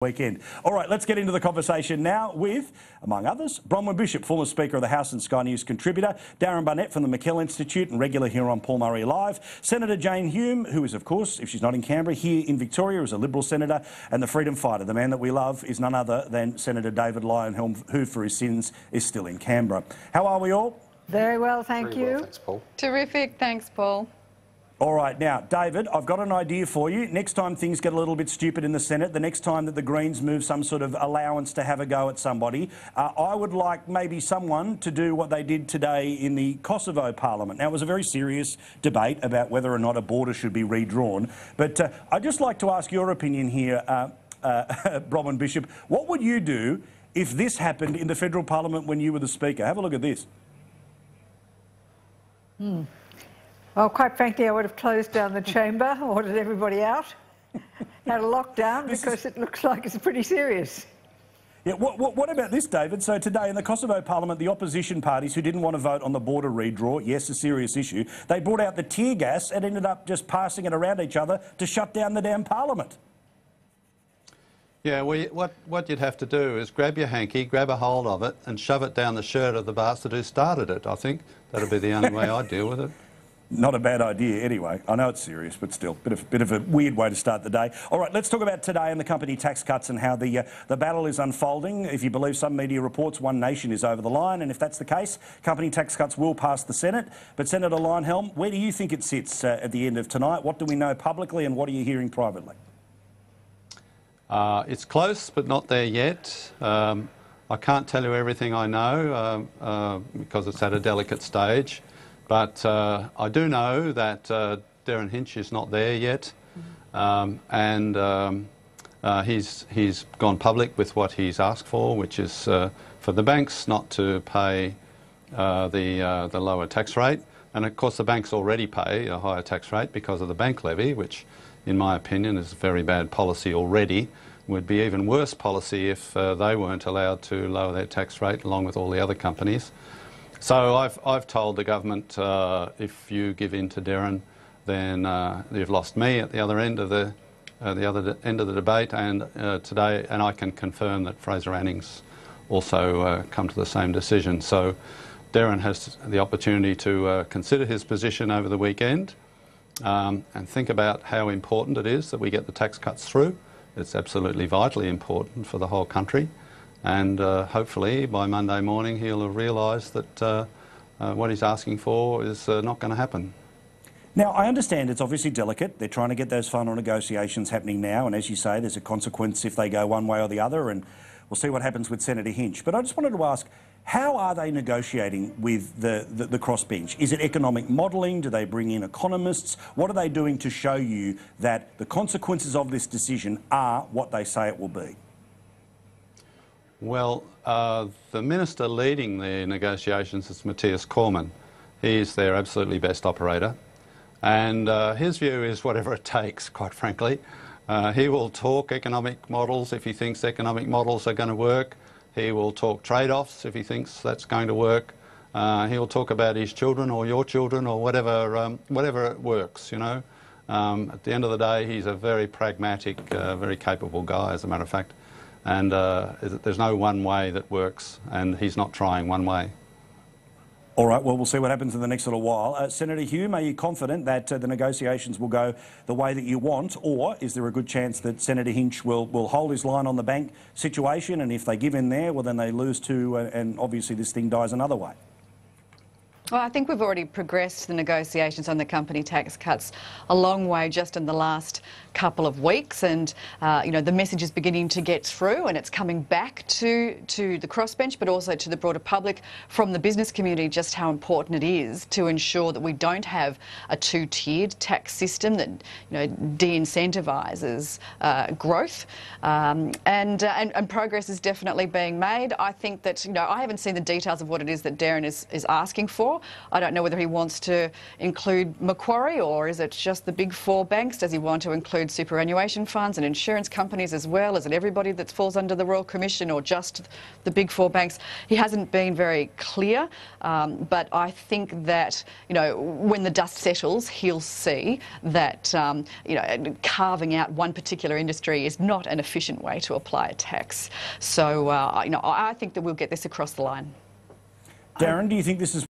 Weekend. All right, let's get into the conversation now with, among others, Bronwyn Bishop, former Speaker of the House and Sky News contributor, Darren Barnett from the McKell Institute and regular here on Paul Murray Live, Senator Jane Hume, who is, of course, if she's not in Canberra, here in Victoria as a Liberal Senator, and the freedom fighter. The man that we love is none other than Senator David Leyonhjelm, who, for his sins, is still in Canberra. How are we all? Very well, thank you. Well, thanks, Paul. Terrific, thanks, Paul. All right, now, David, I've got an idea for you. Next time things get a little bit stupid in the Senate, the next time that the Greens move some sort of allowance to have a go at somebody, I would like maybe someone to do what they did today in the Kosovo Parliament. Now, it was a very serious debate about whether or not a border should be redrawn, but I'd just like to ask your opinion here, Bronwyn Bishop. What would you do if this happened in the federal parliament when you were the Speaker? Have a look at this. Well, quite frankly, I would have closed down the chamber, ordered everybody out, had a lockdown, because it looks like it's pretty serious. Yeah, what about this, David? So today in the Kosovo Parliament, the opposition parties who didn't want to vote on the border redraw, yes, a serious issue, they brought out the tear gas and ended up just passing it around each other to shut down the damn parliament. Yeah, well, what you'd have to do is grab your hanky, grab a hold of it and shove it down the shirt of the bastard who started it. I think that'd be the only way I'd deal with it. Not a bad idea anyway. I know it's serious, but still, bit of a weird way to start the day. All right, let's talk about today and the company tax cuts and how the battle is unfolding. If you believe some media reports, One Nation is over the line, and if that's the case, company tax cuts will pass the Senate. But Senator Leyonhjelm, where do you think it sits at the end of tonight? What do we know publicly and what are you hearing privately? It's close, but not there yet. I can't tell you everything I know because it's at a delicate stage. But I do know that Darren Hinch is not there yet, and he's gone public with what he's asked for, which is for the banks not to pay the lower tax rate. And of course the banks already pay a higher tax rate because of the bank levy, which in my opinion is very bad policy already. Would be even worse policy if they weren't allowed to lower their tax rate along with all the other companies. So I've told the government, if you give in to Darren, then you've lost me at the other end of the debate, and today, and I can confirm that Fraser Anning's also come to the same decision. So Darren has the opportunity to consider his position over the weekend and think about how important it is that we get the tax cuts through. It's absolutely vitally important for the whole country. And hopefully by Monday morning he'll have realised that what he's asking for is not going to happen. Now, I understand it's obviously delicate. They're trying to get those final negotiations happening now, and as you say, there's a consequence if they go one way or the other, and we'll see what happens with Senator Hinch. But I just wanted to ask, how are they negotiating with the crossbench? Is it economic modelling? Do they bring in economists? What are they doing to show you that the consequences of this decision are what they say it will be? Well, the minister leading the negotiations is Matthias Cormann. He's their absolutely best operator. And his view is whatever it takes, quite frankly. He will talk economic models if he thinks economic models are going to work. He will talk trade-offs if he thinks that's going to work. He'll talk about his children or your children or whatever it works, you know. At the end of the day, he's a very pragmatic, very capable guy, as a matter of fact. And there's no one way that works, and he's not trying one way. All right, well, we'll see what happens in the next little while. Senator Hume, are you confident that the negotiations will go the way that you want, or is there a good chance that Senator Hinch will hold his line on the bank situation, and if they give in there, well, then they lose too, and obviously this thing dies another way? Well, I think we've already progressed the negotiations on the company tax cuts a long way just in the last couple of weeks, and you know, the message is beginning to get through, and it's coming back to the crossbench, but also to the broader public from the business community, just how important it is to ensure that we don't have a two-tiered tax system that, you know, de-incentivises growth, and progress is definitely being made. I think that, you know, I haven't seen the details of what it is that Darren is asking for. sure. I don't know whether he wants to include Macquarie, or is it just the big four banks? Does he want to include superannuation funds and insurance companies as well? Is it everybody that falls under the Royal Commission, or just the big four banks? He hasn't been very clear, but I think that, you know, when the dust settles, he'll see that, you know, carving out one particular industry is not an efficient way to apply a tax. So, you know, I think that we'll get this across the line. Darren, do you think this is